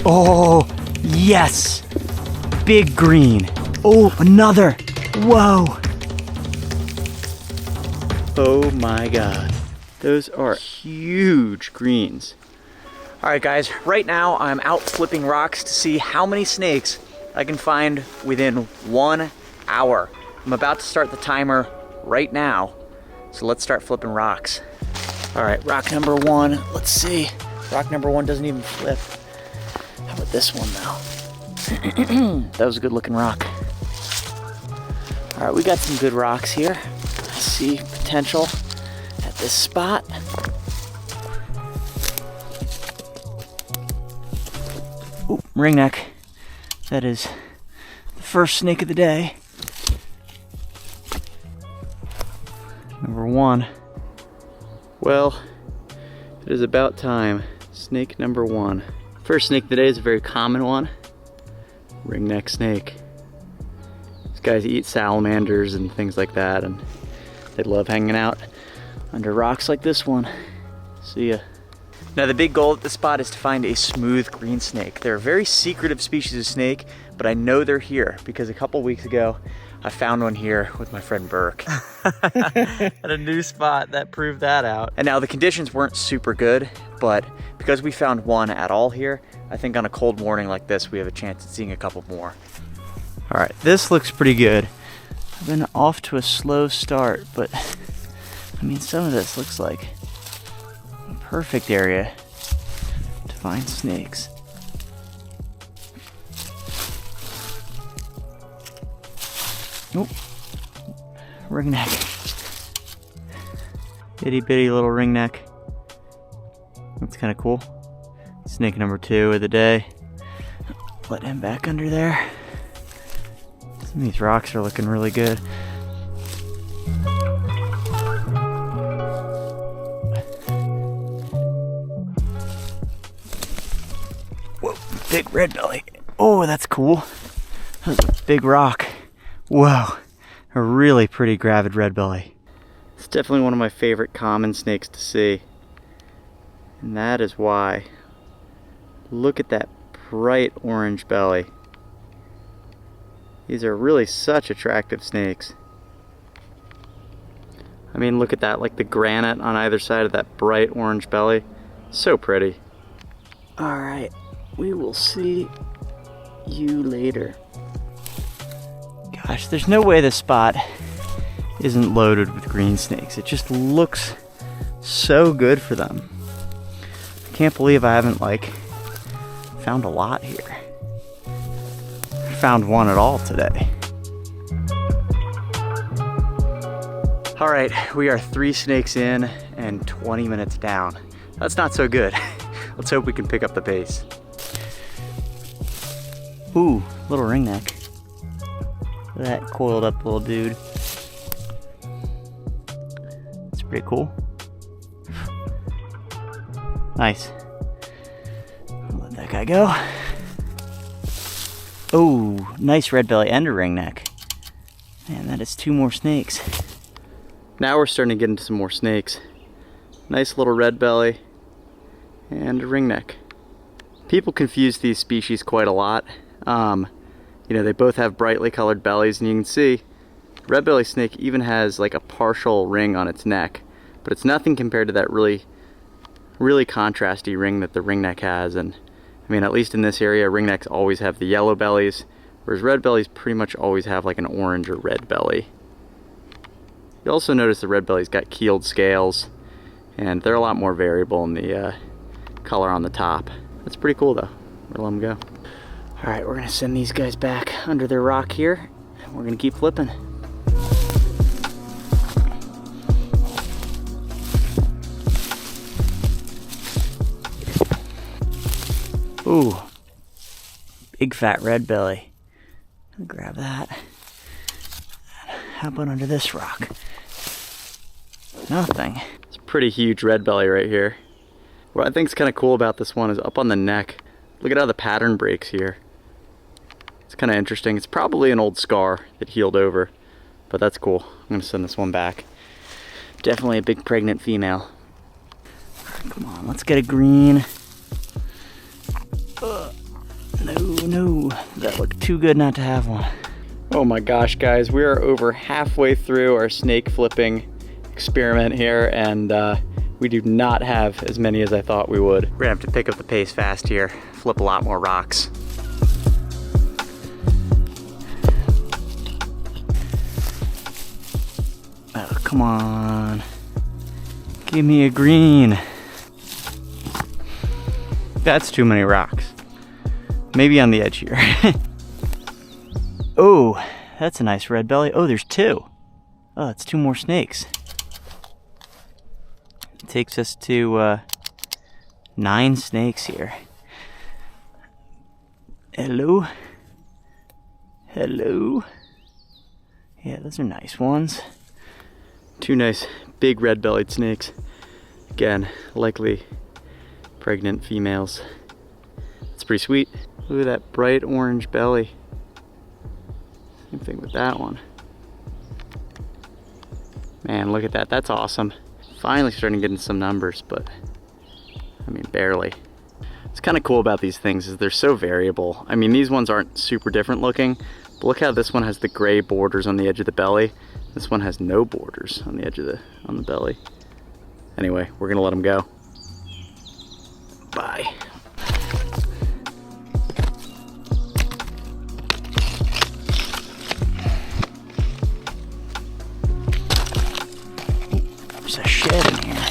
Oh, yes. Big green. Oh, another. Whoa. Oh my God. Those are huge greens. All right, guys, right now I'm out flipping rocks to see how many snakes I can find within 1 hour. I'm about to start the timer right now, so let's start flipping rocks. All right, rock number one, let's see. Rock number one doesn't even flip. How about this one though? That was a good looking rock. All right, we got some good rocks here. I see potential at this spot. Ooh, ringneck. That is the first snake of the day. Number one. Well, it is about time. Snake number one. First snake of the day is a very common one. Ringneck snake. These guys eat salamanders and things like that, and they love hanging out under rocks like this one. See ya. Now the big goal at this spot is to find a smooth green snake. They're a very secretive species of snake, but I know they're here because a couple weeks ago I found one here with my friend Burke. At a new spot that proved that out. And now the conditions weren't super good, but because we found one at all here, I think on a cold morning like this we have a chance at seeing a couple more. All right, this looks pretty good. I've been off to a slow start, but I mean, some of this looks like a perfect area to find snakes. Oh, ringneck. Itty bitty little ringneck. That's kind of cool. Snake number two of the day. Let him back under there. Some of these rocks are looking really good. Whoa, big red belly. Oh, that's cool. That's a big rock. Whoa, a really pretty gravid red belly. It's definitely one of my favorite common snakes to see. And that is why. Look at that bright orange belly. These are really such attractive snakes. I mean, look at that, like the granite on either side of that bright orange belly. So pretty. All right, we will see you later. Gosh, there's no way this spot isn't loaded with green snakes. It just looks so good for them. I can't believe I haven't found a lot here. I found one at all today. All right, we are 3 snakes in and 20 minutes down. That's not so good. Let's hope we can pick up the pace. Ooh, little ringneck. Look at that coiled up little dude. It's pretty cool. Nice. I'll let that guy go. Oh, nice red belly and a ringneck. Man, that is 2 more snakes. Now we're starting to get into some more snakes. Nice little red belly and a ringneck. People confuse these species quite a lot. You know, they both have brightly colored bellies, and you can see red belly snake even has like a partial ring on its neck, but it's nothing compared to that really contrasty ring that the ringneck has. And I mean, at least in this area, ringnecks always have the yellow bellies, whereas red bellies pretty much always have like an orange or red belly. You also notice the red belly's got keeled scales, and they're a lot more variable in the color on the top. That's pretty cool though. We'll let them go. All right, we're gonna send these guys back under their rock here, and we're gonna keep flipping. Ooh, big fat red belly. I'll grab that. How about under this rock? Nothing. It's a pretty huge red belly right here. What I think is kind of cool about this one is up on the neck. Look at how the pattern breaks here. It's kind of interesting. It's probably an old scar that healed over, but that's cool. I'm gonna send this one back. Definitely a big pregnant female. All right, come on, let's get a green. No, that looked too good not to have one. Oh my gosh, guys, we are over halfway through our snake flipping experiment here, and we do not have as many as I thought we would. We're gonna have to pick up the pace fast here, flip a lot more rocks. Oh, come on. Give me a green. That's too many rocks. Maybe on the edge here. Oh, that's a nice red belly. Oh, there's two. Oh, that's two more snakes. It takes us to 9 snakes here. Hello? Hello? Yeah, those are nice ones. 2 nice big red-bellied snakes. Again, likely pregnant females. It's pretty sweet. Look at that bright orange belly. Same thing with that one. Man, look at that. That's awesome. Finally starting to get into some numbers, but I mean, barely. What's kind of cool about these things is they're so variable. I mean, these ones aren't super different looking, but look how this one has the gray borders on the edge of the belly. This one has no borders on the edge of the belly. Anyway, we're gonna let them go. Bye. There's a shed in here.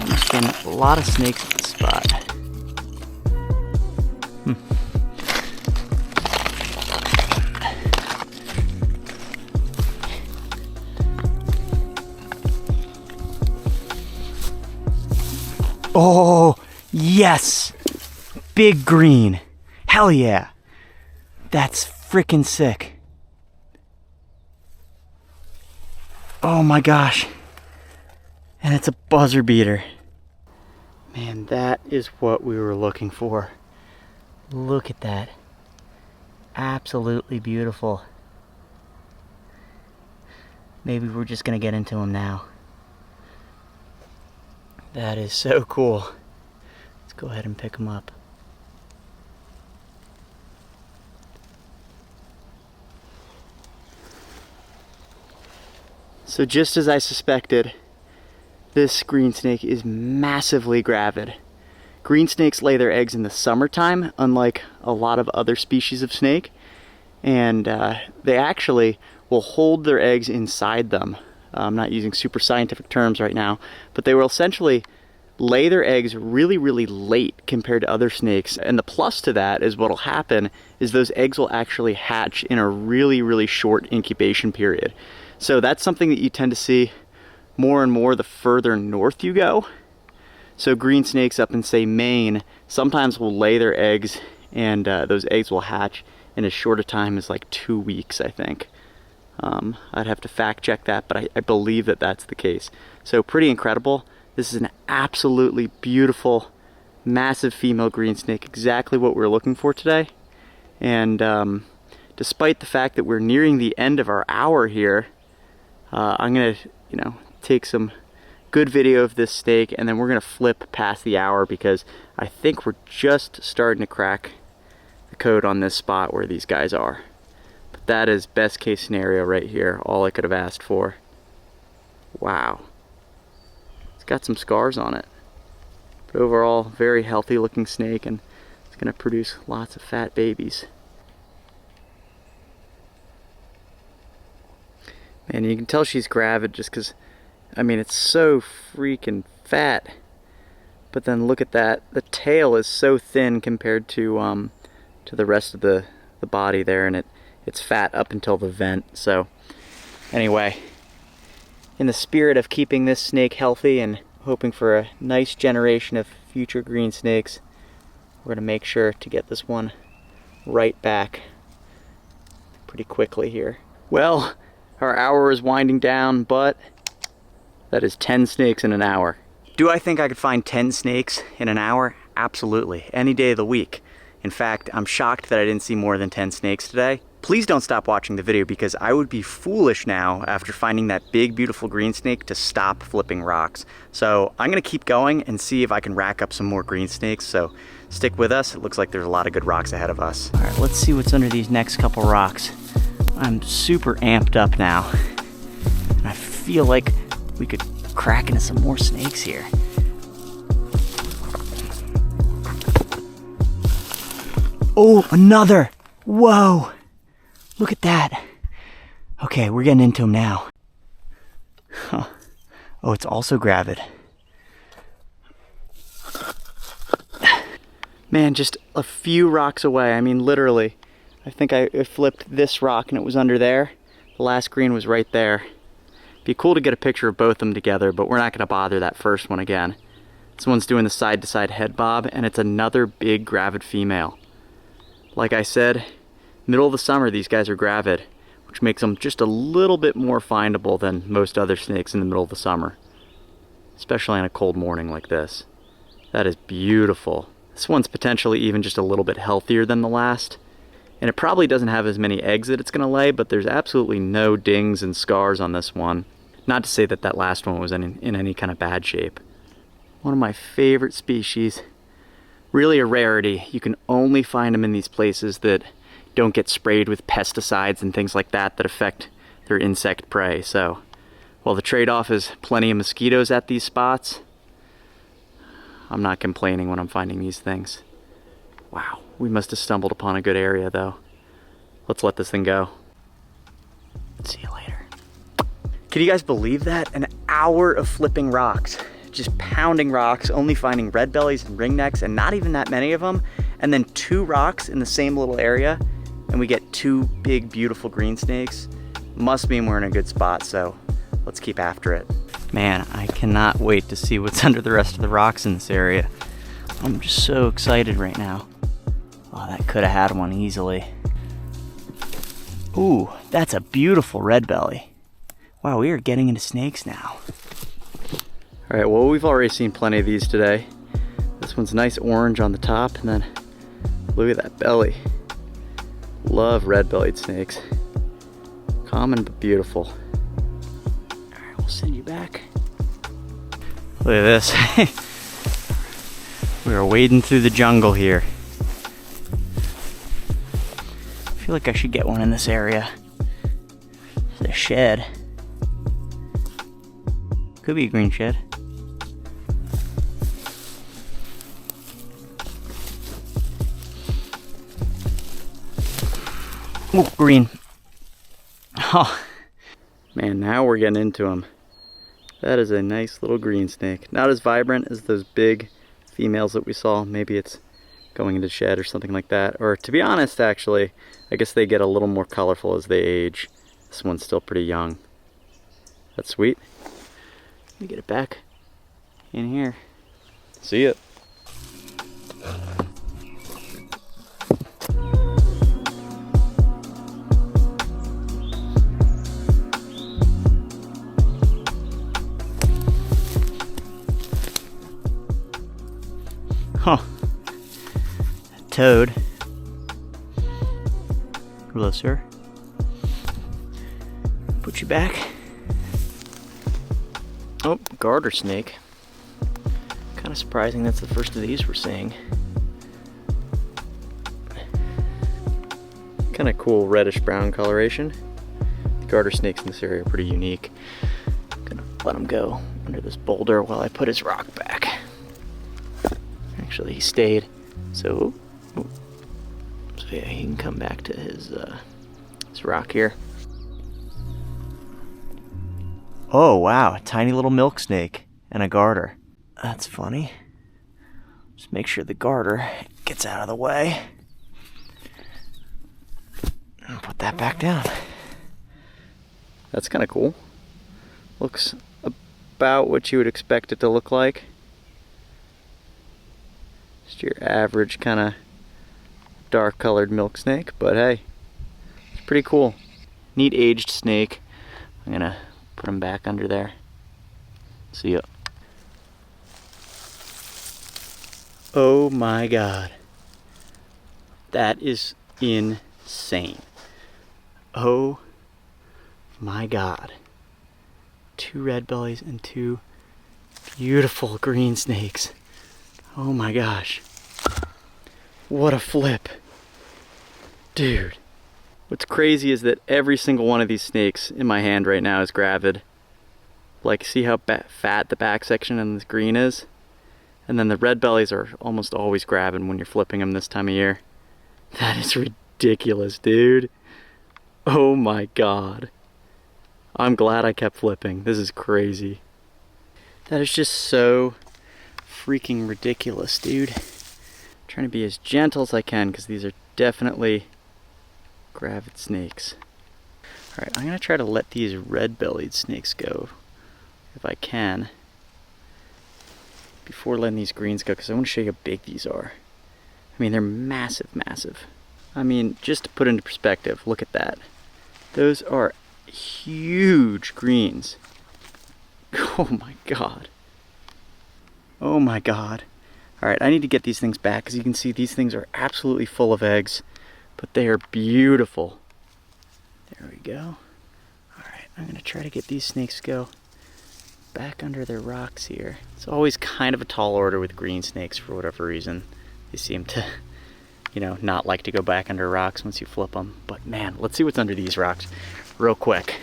There's been a lot of snakes at this spot. Oh, yes! Big green. Hell yeah. That's freaking sick. Oh my gosh. And it's a buzzer beater. Man, that is what we were looking for. Look at that. Absolutely beautiful. Maybe we're just gonna get into him now. That is so cool. Let's go ahead and pick him up. So just as I suspected, this green snake is massively gravid. Green snakes lay their eggs in the summertime, unlike a lot of other species of snake, and they actually will hold their eggs inside them. I'm not using super scientific terms right now, but they will essentially lay their eggs really, really late compared to other snakes. And the plus to that is what'll happen is those eggs will actually hatch in a really, really short incubation period. So that's something that you tend to see more and more the further north you go. So green snakes up in, say, Maine, sometimes will lay their eggs, and those eggs will hatch in as short a time as like 2 weeks, I think. I'd have to fact check that, but I believe that that's the case. So pretty incredible. This is an absolutely beautiful, massive female green snake, exactly what we're looking for today. And despite the fact that we're nearing the end of our hour here, I'm gonna, take some good video of this snake, and then we're gonna flip past the hour because I think we're just starting to crack the code on this spot where these guys are. But that is best case scenario right here, all I could have asked for. Wow. It's got some scars on it. But overall, very healthy looking snake, and it's gonna produce lots of fat babies. Man, you can tell she's gravid just because, I mean, it's so freaking fat. But then look at that. The tail is so thin compared to the rest of the body there, and it's fat up until the vent. So anyway, in the spirit of keeping this snake healthy and hoping for a nice generation of future green snakes, we're gonna make sure to get this one right back pretty quickly here. Well, our hour is winding down, but that is 10 snakes in an hour. Do I think I could find 10 snakes in an hour? Absolutely, any day of the week. In fact, I'm shocked that I didn't see more than 10 snakes today. Please don't stop watching the video because I would be foolish now after finding that big, beautiful green snake to stop flipping rocks. So I'm gonna keep going and see if I can rack up some more green snakes. So stick with us. It looks like there's a lot of good rocks ahead of us. All right, let's see what's under these next couple rocks. I'm super amped up now. And I feel like we could crack into some more snakes here. Oh, another! Whoa! Look at that. Okay, we're getting into them now. Huh. Oh, it's also gravid. Man, just a few rocks away. I mean, literally. I think I flipped this rock and it was under there. The last green was right there. Be cool to get a picture of both of them together, but we're not going to bother that first one again. This one's doing the side-to-side head bob, and it's another big gravid female. Like I said, middle of the summer, these guys are gravid, which makes them just a little bit more findable than most other snakes in the middle of the summer, especially on a cold morning like this. That is beautiful. This one's potentially even just a little bit healthier than the last, and it probably doesn't have as many eggs that it's going to lay, but there's absolutely no dings and scars on this one. Not to say that that last one was in any kind of bad shape. One of my favorite species. Really a rarity. You can only find them in these places that don't get sprayed with pesticides and things like that that affect their insect prey. So while the trade-off is plenty of mosquitoes at these spots, I'm not complaining when I'm finding these things. Wow, we must have stumbled upon a good area though. Let's let this thing go. See you later. Can you guys believe that? An hour of flipping rocks. Just pounding rocks, only finding red bellies and ringnecks, and not even that many of them, and then 2 rocks in the same little area, and we get 2 big, beautiful green snakes. Must mean we're in a good spot, so let's keep after it. Man, I cannot wait to see what's under the rest of the rocks in this area. I'm just so excited right now. Oh, that could have had one easily. Ooh, that's a beautiful red belly. Wow, we are getting into snakes now. All right, well, we've already seen plenty of these today. This one's nice orange on the top, and then look at that belly. Love red-bellied snakes. Common but beautiful. All right, we'll send you back. Look at this. We are wading through the jungle here. I feel like I should get one in this area. There's a shed. Could be a green shed. Oh, green. Oh, man, now we're getting into them. That is a nice little green snake. Not as vibrant as those big females that we saw. Maybe it's going into shed or something like that. Or to be honest, actually, I guess they get a little more colorful as they age. This one's still pretty young. That's sweet. Let me get it back in here. See it. Huh. A toad. Hello, sir. Put you back. Oh, garter snake. Kind of surprising that's the first of these we're seeing. Kind of cool reddish brown coloration. The garter snakes in this area are pretty unique. I'm gonna let him go under this boulder while I put his rock back. Actually, he stayed, so yeah, he can come back to his rock here. Oh wow, a tiny little milk snake and a garter. That's funny. Just make sure the garter gets out of the way. And put that back down. That's kind of cool. Looks about what you would expect it to look like. Just your average kind of dark colored milk snake, but hey, it's pretty cool. Neat aged snake. I'm gonna put him back under there. See ya. Oh my God. That is insane. Oh my God. 2 red bellies and 2 beautiful green snakes. Oh my gosh. What a flip. Dude. What's crazy is that every single one of these snakes in my hand right now is gravid. Like, see how fat the back section in this green is? And then the red bellies are almost always gravid when you're flipping them this time of year. That is ridiculous, dude. Oh my God. I'm glad I kept flipping. This is crazy. That is just so freaking ridiculous, dude. I'm trying to be as gentle as I can because these are definitely gravid snakes. Alright, I'm going to try to let these red-bellied snakes go if I can before letting these greens go, because I want to show you how big these are. I mean, they're massive, massive. I mean, just to put into perspective, look at that. Those are huge greens. Oh my God. Oh my God. Alright, I need to get these things back because you can see these things are absolutely full of eggs, but they are beautiful. There we go. Alright, I'm going to try to get these snakes to go back under their rocks here. It's always kind of a tall order with green snakes for whatever reason. They seem to, you know, not like to go back under rocks once you flip them. But man, let's see what's under these rocks real quick.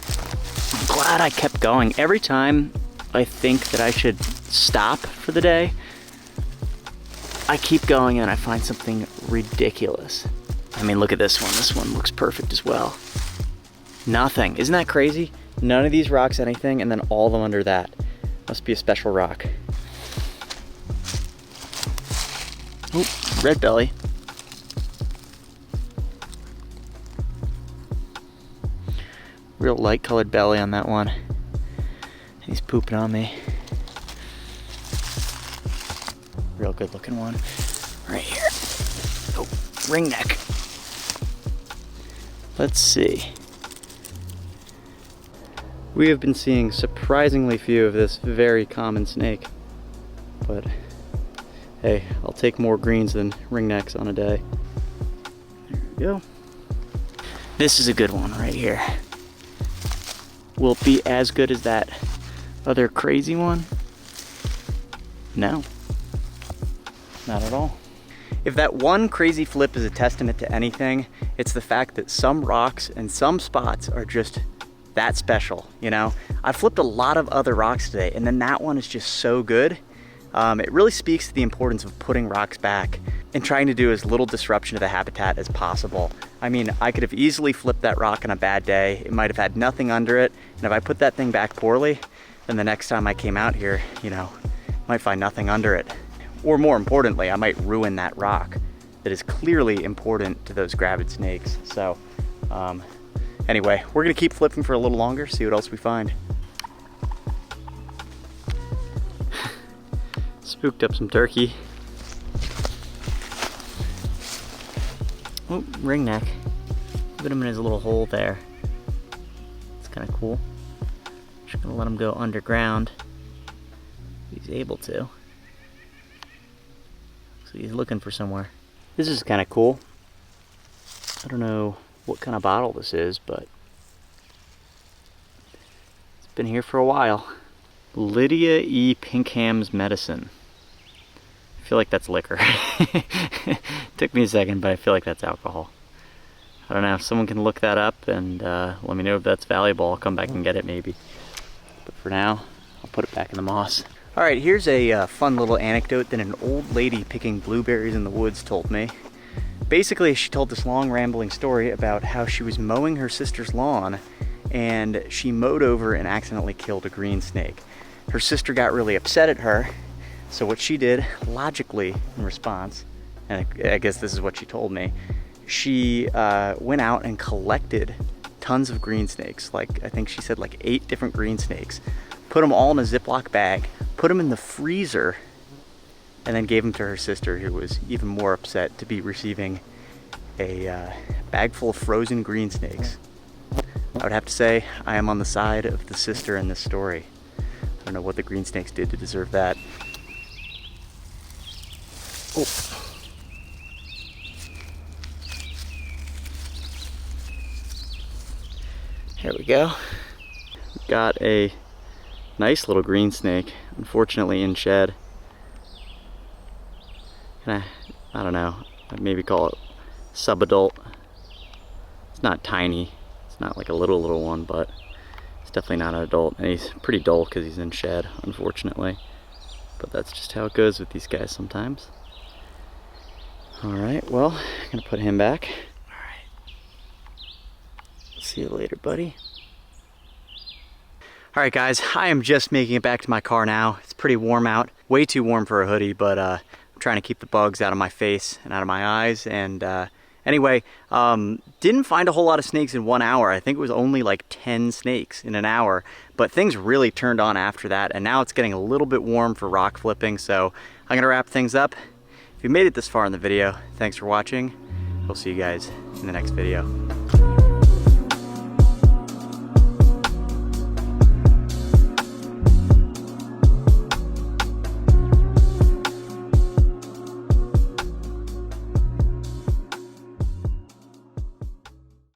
I'm glad I kept going. Every time I think that I should stop for the day, I keep going and I find something ridiculous. I mean, look at this one. This one looks perfect as well. Nothing. Isn't that crazy? None of these rocks anything, and then all of them under that. Must be a special rock. Oh, red belly. Real light colored belly on that one. He's pooping on me. Real good looking one. Right here. Oh, ring neck. Let's see. We have been seeing surprisingly few of this very common snake. But hey, I'll take more greens than ringnecks on a day. There we go. This is a good one right here. Will it be as good as that other crazy one? No. Not at all. If that one crazy flip is a testament to anything, it's the fact that some rocks and some spots are just that special, you know? I flipped a lot of other rocks today, and then that one is just so good. It really speaks to the importance of putting rocks back and trying to do as little disruption to the habitat as possible. I mean, I could have easily flipped that rock on a bad day. It might have had nothing under it, and if I put that thing back poorly, then the next time I came out here, you know, might find nothing under it. Or more importantly, I might ruin that rock that is clearly important to those gravid snakes. So, anyway, we're gonna keep flipping for a little longer, see what else we find. Spooked up some turkey. Oh, ring neck. Put him in his little hole there. It's kind of cool. Just gonna let him go underground. He's able to. So he's looking for somewhere. This is kind of cool. I don't know what kind of bottle this is, but it's been here for a while. Lydia E. Pinkham's Medicine. I feel like that's liquor. Took me a second, but I feel like that's alcohol. I don't know, if someone can look that up and let me know if that's valuable, I'll come back and get it maybe. But for now, I'll put it back in the moss. Alright, here's a fun little anecdote that an old lady picking blueberries in the woods told me. Basically, she told this long rambling story about how she was mowing her sister's lawn and she mowed over and accidentally killed a green snake. Her sister got really upset at her, so what she did, logically in response, and I guess this is what she told me, she went out and collected tons of green snakes, like I think she said like 8 different green snakes, put them all in a Ziploc bag, put them in the freezer, and then gave them to her sister, who was even more upset to be receiving a bag full of frozen green snakes. I would have to say I am on the side of the sister in this story. I don't know what the green snakes did to deserve that. Oh. There we go. Got a nice little green snake, unfortunately in shed. Kind of I don't know, I'd maybe call it subadult. It's not tiny, it's not like a little one, but it's definitely not an adult. And he's pretty dull because he's in shed, unfortunately. But that's just how it goes with these guys sometimes. All right, well, I'm gonna put him back. All right. See you later, buddy. All right, guys, I am just making it back to my car now. It's pretty warm out, way too warm for a hoodie, but I'm trying to keep the bugs out of my face and out of my eyes. And anyway, didn't find a whole lot of snakes in 1 hour. I think it was only like 10 snakes in an hour, but things really turned on after that. And now it's getting a little bit warm for rock flipping. So I'm gonna wrap things up. If you made it this far in the video, thanks for watching. We'll see you guys in the next video.